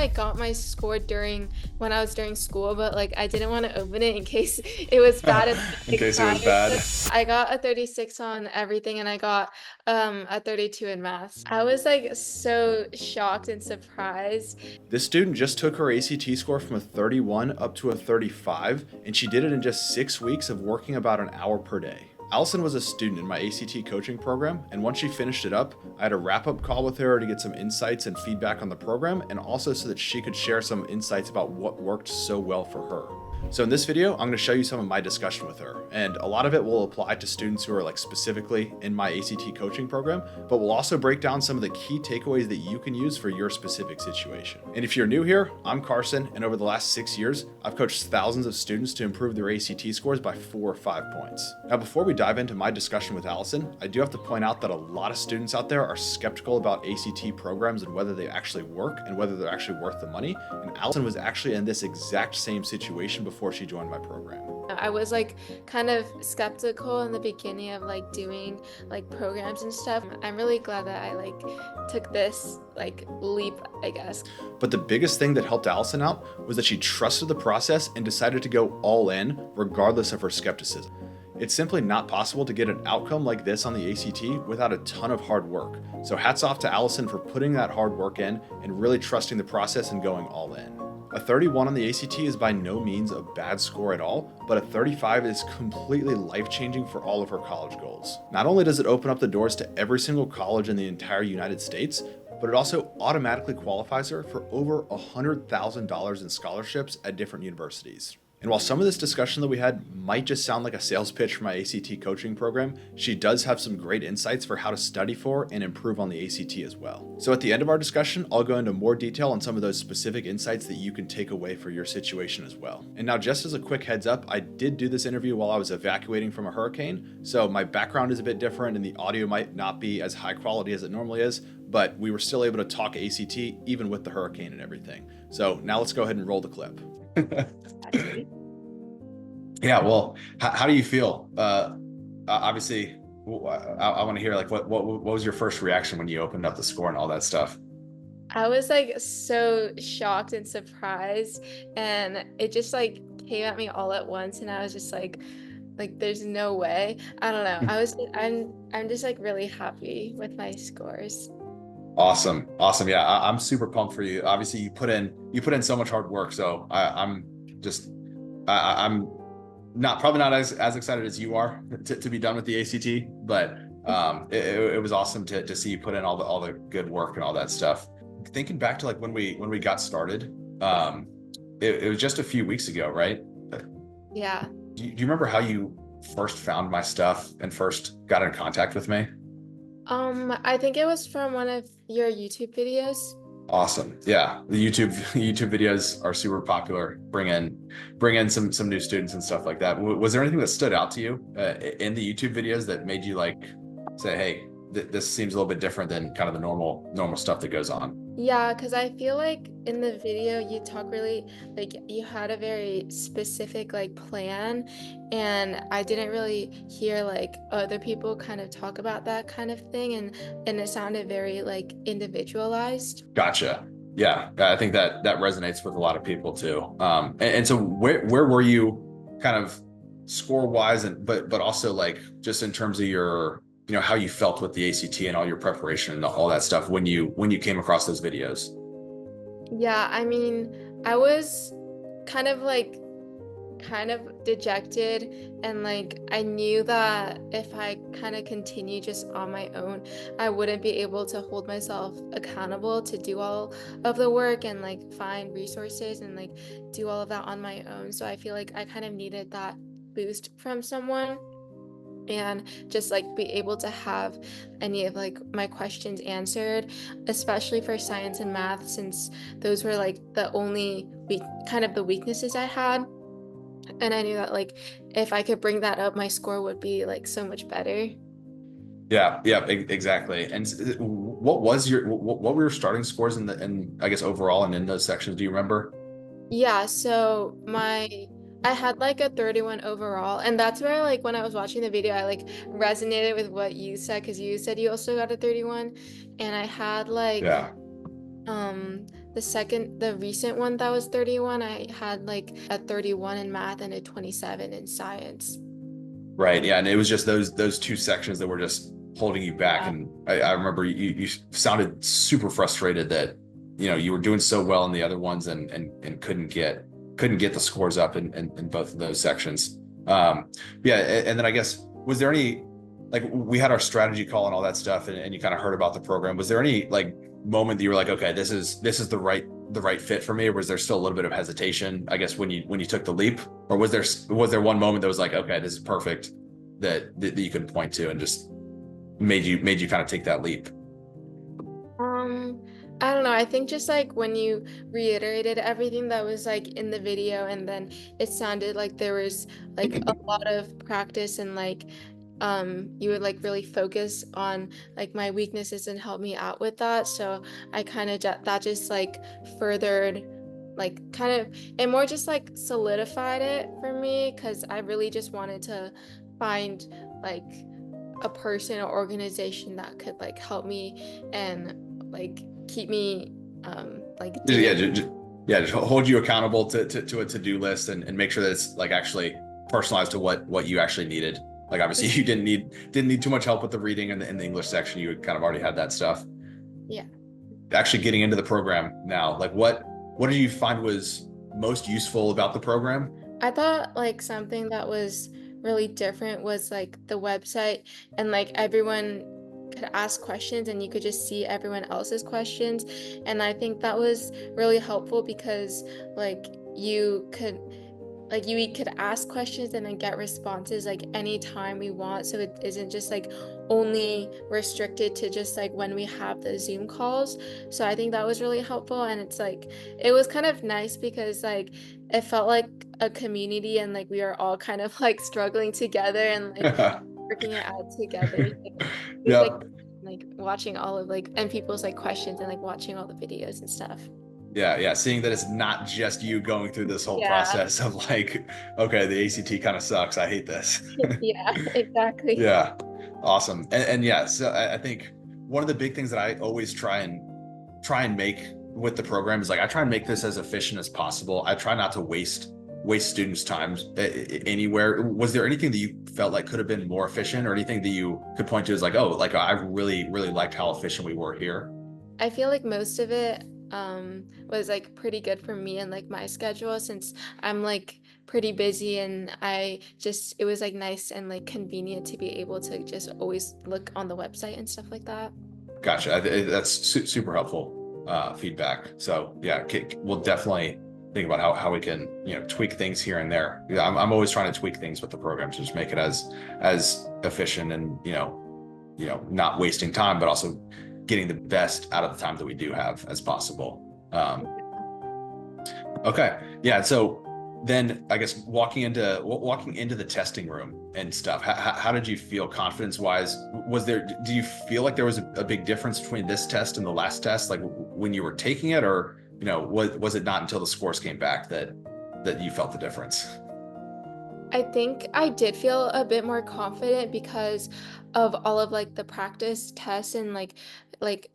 I got my score when I was during school, but like I didn't want to open it in case it was bad and In case it was expired. bad. So I got a 36 on everything and I got a 32 in math. I was like so shocked and surprised. This student just took her ACT score from a 31 up to a 35, and she did it in just 6 weeks of working about an hour per day. Allison was a student in my ACT coaching program, and once she finished it up, I had a wrap up call with her to get some insights and feedback on the program, and also so that she could share some insights about what worked so well for her. So in this video, I'm going to show you some of my discussion with her, and a lot of it will apply to students who are like specifically in my ACT coaching program, but we'll also break down some of the key takeaways that you can use for your specific situation. And if you're new here, I'm Carson, and over the last 6 years, I've coached thousands of students to improve their ACT scores by 4 or 5 points. Now, before we dive into my discussion with Allison, I do have to point out that a lot of students out there are skeptical about ACT programs and whether they actually work and whether they're actually worth the money. And Allison was actually in this exact same situation before she joined my program. I was like kind of skeptical in the beginning of like doing like programs and stuff. I'm really glad that I like took this like leap, I guess. But the biggest thing that helped Allison out was that she trusted the process and decided to go all in regardless of her skepticism. It's simply not possible to get an outcome like this on the ACT without a ton of hard work. So hats off to Allison for putting that hard work in and really trusting the process and going all in. A 31 on the ACT is by no means a bad score at all, but a 35 is completely life-changing for all of her college goals. Not only does it open up the doors to every single college in the entire United States, but it also automatically qualifies her for over $100,000 in scholarships at different universities. And while some of this discussion that we had might just sound like a sales pitch for my ACT coaching program, she does have some great insights for how to study for and improve on the ACT as well. So at the end of our discussion, I'll go into more detail on some of those specific insights that you can take away for your situation as well. And now, just as a quick heads up, I did do this interview while I was evacuating from a hurricane, so my background is a bit different and the audio might not be as high quality as it normally is, but we were still able to talk ACT even with the hurricane and everything. So now let's go ahead and roll the clip. Yeah, well, how do you feel? Obviously, I want to hear like what was your first reaction when you opened up the score and all that stuff? I was like so shocked and surprised, and it just like came at me all at once, and I was just like there's no way. I don't know. I'm just like really happy with my scores. Awesome. Yeah, I'm super pumped for you. Obviously, you put in so much hard work, so I'm probably not as excited as you are to be done with the ACT, but it was awesome to see you put in all the good work and all that stuff. Thinking back to like when we got started, it was just a few weeks ago, right? Yeah. Do you remember how you first found my stuff and first got in contact with me? I think it was from one of your YouTube videos. Awesome. Yeah, the YouTube videos are super popular. Bring in some new students and stuff like that. Was there anything that stood out to you in the YouTube videos that made you like say, hey, this seems a little bit different than kind of the normal stuff that goes on? Yeah, because I feel like in the video you talk really like you had a very specific like plan, and I didn't really hear like other people kind of talk about that kind of thing, and it sounded very like individualized. Gotcha. Yeah, I think that resonates with a lot of people too. And so where were you kind of score wise, and but also like just in terms of your how you felt with the ACT and all your preparation and all that stuff when you came across those videos? Yeah, I mean, I was kind of like kind of dejected, and like I knew that if I kind of continue just on my own, I wouldn't be able to hold myself accountable to do all of the work and like find resources and like do all of that on my own. So I feel like I kind of needed that boost from someone, and just like be able to have any of like my questions answered, especially for science and math, since those were like the only kind of the weaknesses I had. And I knew that like if I could bring that up, my score would be like so much better. Yeah, exactly. And what were your starting scores in I guess overall and in those sections? Do you remember? Yeah, so I had like a 31 overall, and that's where like when I was watching the video I like resonated with what you said, because you said you also got a 31, and I had like Yeah. um the recent one that was 31, I had like a 31 in math and a 27 in science. Right. Yeah. And it was just those two sections that were just holding you back. Yeah. And I remember you sounded super frustrated that, you were doing so well in the other ones and couldn't get the scores up in both of those sections. Yeah. And then I guess, was there any, like, we had our strategy call and all that stuff, and you kind of heard about the program. Was there any like moment that you were like, okay, this is the right fit for me, or was there still a little bit of hesitation, I guess, when you took the leap? Or was there one moment that was like, okay, this is perfect, that you could point to and just made you kind of take that leap? Um, I don't know. I think just like when you reiterated everything that was like in the video, and then it sounded like there was like a lot of practice, and like you would like really focus on like my weaknesses and help me out with that. So I kind of that just like furthered like kind of it more just like solidified it for me, because I really just wanted to find like a person or organization that could like help me and like keep me like Yeah, doing. just hold you accountable to a to-do list, and make sure that it's like actually personalized to what you actually needed. Like, obviously you didn't need too much help with the reading and the English section. You kind of already had that stuff. Yeah. Actually getting into the program now, like, what did you find was most useful about the program? I thought like something that was really different was like the website, and like everyone could ask questions and you could just see everyone else's questions. And I think that was really helpful because like you could you could ask questions and then get responses like anytime we want. So it isn't just like only restricted to just like when we have the Zoom calls. So I think that was really helpful. And it's like it was kind of nice because like it felt like a community, and like we are all kind of like struggling together and like working it out together. So it was Yep. like watching all of like and people's like questions and like watching all the videos and stuff. Yeah, seeing that it's not just you going through this whole Yeah. process of like, okay, the ACT kind of sucks, I hate this. Yeah, exactly. Yeah, awesome. And yeah, so I think one of the big things that I always try and make with the program is, like, I try and make this as efficient as possible. I try not to waste students' time anywhere. Was there anything that you felt like could have been more efficient, or anything that you could point to as like, oh, like, I really really liked how efficient we were here? I feel like most of it was like pretty good for me and like my schedule, since I'm like pretty busy, and it was like nice and like convenient to be able to just always look on the website and stuff like that. Gotcha. That's super helpful feedback. So yeah, we'll definitely think about how we can, tweak things here and there. Yeah, I'm always trying to tweak things with the program to just make it as efficient and, not wasting time, but also getting the best out of the time that we do have as possible. Okay. Yeah. So then I guess walking into the testing room and stuff, how did you feel confidence wise? Do you feel like there was a big difference between this test and the last test, like when you were taking it, or, was it not until the scores came back that you felt the difference? I think I did feel a bit more confident because of all of like the practice tests, and like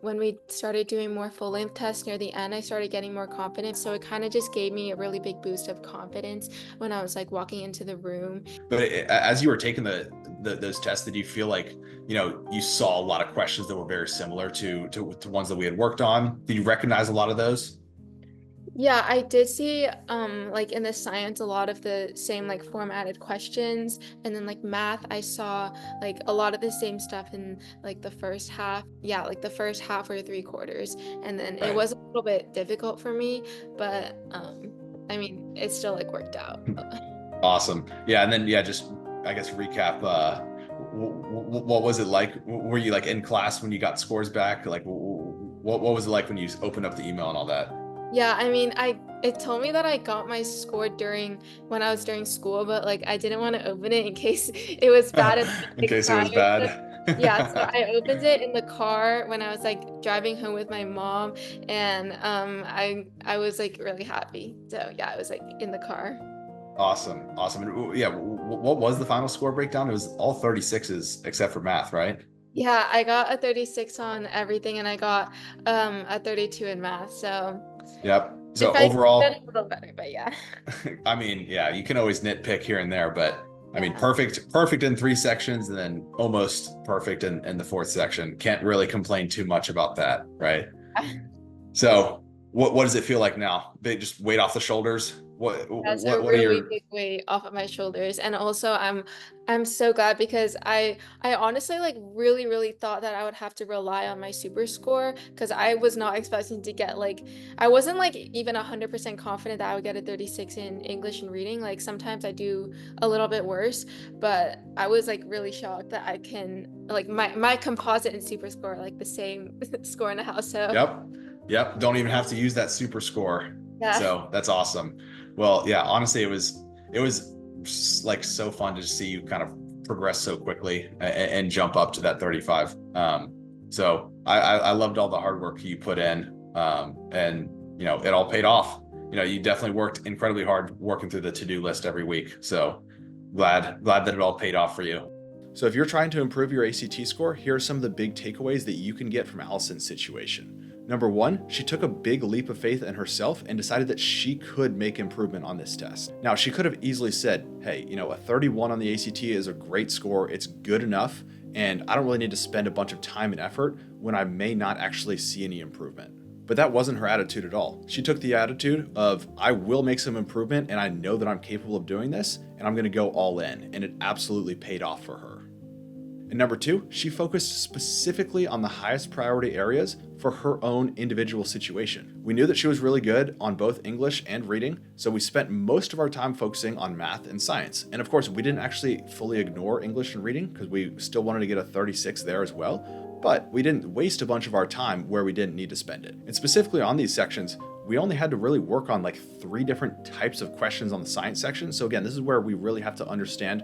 when we started doing more full length tests near the end, I started getting more confident. So it kind of just gave me a really big boost of confidence when I was like walking into the room. But as you were taking those tests, did you feel like, you saw a lot of questions that were very similar to ones that we had worked on? Did you recognize a lot of those? Yeah, I did see like in the science a lot of the same like formatted questions, and then like math I saw like a lot of the same stuff in like the first half. Yeah, like the first half or three quarters. And then it Right. was a little bit difficult for me, but I mean, it still like worked out. Awesome. Yeah, and then, yeah, just, I guess, recap. What was it like? Were you like in class when you got scores back? Like, what was it like when you opened up the email and all that? Yeah, I mean, it told me that I got my score during when I was during school, but like I didn't want to open it in case it was bad and like, In case it was expired. So, yeah, so bad. I opened it in the car when I was like driving home with my mom, and I was like really happy. So yeah, I was like in the car. Awesome. And yeah, what was the final score breakdown? It was all 36s except for math, right? Yeah, I got a 36 on everything, and I got a 32 in math. So Yep. So If I did overall, a little better, but yeah. I mean, yeah, you can always nitpick here and there, but I mean, Yeah. perfect in three sections, and then almost perfect in the fourth section. Can't really complain too much about that, right? So, what does it feel like now? They just weight off the shoulders. That's a What are really your big weight off of my shoulders. And also I'm so glad because I honestly like really thought that I would have to rely on my super score because I was not expecting to get like I wasn't like even 100% confident that I would get a 36 in English and reading. Like sometimes I do a little bit worse, but I was like really shocked that I can like my composite and super score are like the same score in the house. So Yep. Yep. Don't even have to use that super score. yeah. So that's awesome. Well, yeah, honestly, it was like so fun to see you kind of progress so quickly and jump up to that 35. So I loved all the hard work you put in. And it all paid off. You definitely worked incredibly hard working through the to-do list every week. So glad that it all paid off for you. So if you're trying to improve your ACT score, here are some of the big takeaways that you can get from Allison's situation. Number one, she took a big leap of faith in herself and decided that she could make improvement on this test. Now, she could have easily said, hey, a 31 on the ACT is a great score, it's good enough, and I don't really need to spend a bunch of time and effort when I may not actually see any improvement. But that wasn't her attitude at all. She took the attitude of, I will make some improvement and I know that I'm capable of doing this and I'm going to go all in. And it absolutely paid off for her. And number two, she focused specifically on the highest priority areas for her own individual situation. We knew that she was really good on both English and reading, so we spent most of our time focusing on math and science. And of course, we didn't actually fully ignore English and reading because we still wanted to get a 36 there as well. But we didn't waste a bunch of our time where we didn't need to spend it. And specifically on these sections, we only had to really work on like 3 different types of questions on the science section. So again, this is where we really have to understand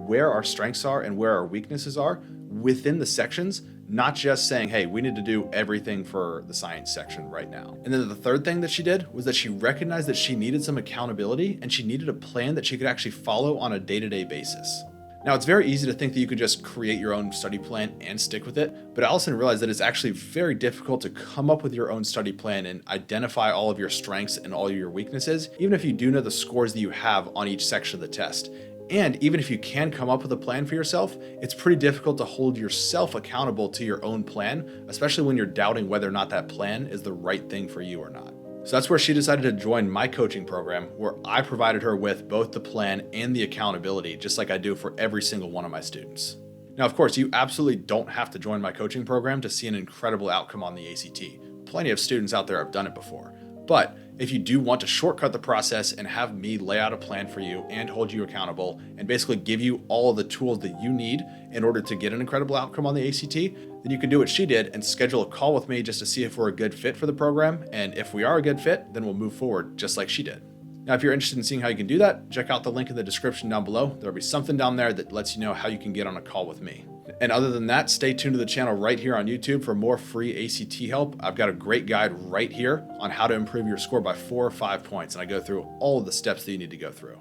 where our strengths are and where our weaknesses are within the sections, not just saying, hey, we need to do everything for the science section right now. And then the third thing that she did was that she recognized that she needed some accountability and she needed a plan that she could actually follow on a day-to-day basis. Now, it's very easy to think that you could just create your own study plan and stick with it, but Allison realized that it's actually very difficult to come up with your own study plan and identify all of your strengths and all of your weaknesses, even if you do know the scores that you have on each section of the test. And even if you can come up with a plan for yourself, it's pretty difficult to hold yourself accountable to your own plan, especially when you're doubting whether or not that plan is the right thing for you or not. So that's where she decided to join my coaching program, where I provided her with both the plan and the accountability, just like I do for every single one of my students. Now, of course, you absolutely don't have to join my coaching program to see an incredible outcome on the ACT. Plenty of students out there have done it before. But if you do want to shortcut the process and have me lay out a plan for you and hold you accountable and basically give you all of the tools that you need in order to get an incredible outcome on the ACT, then you can do what she did and schedule a call with me just to see if we're a good fit for the program. And if we are a good fit, then we'll move forward just like she did. Now, if you're interested in seeing how you can do that, check out the link in the description down below. There'll be something down there that lets you know how you can get on a call with me. And other than that, stay tuned to the channel right here on YouTube for more free ACT help. I've got a great guide right here on how to improve your score by 4 or 5 points, and I go through all of the steps that you need to go through.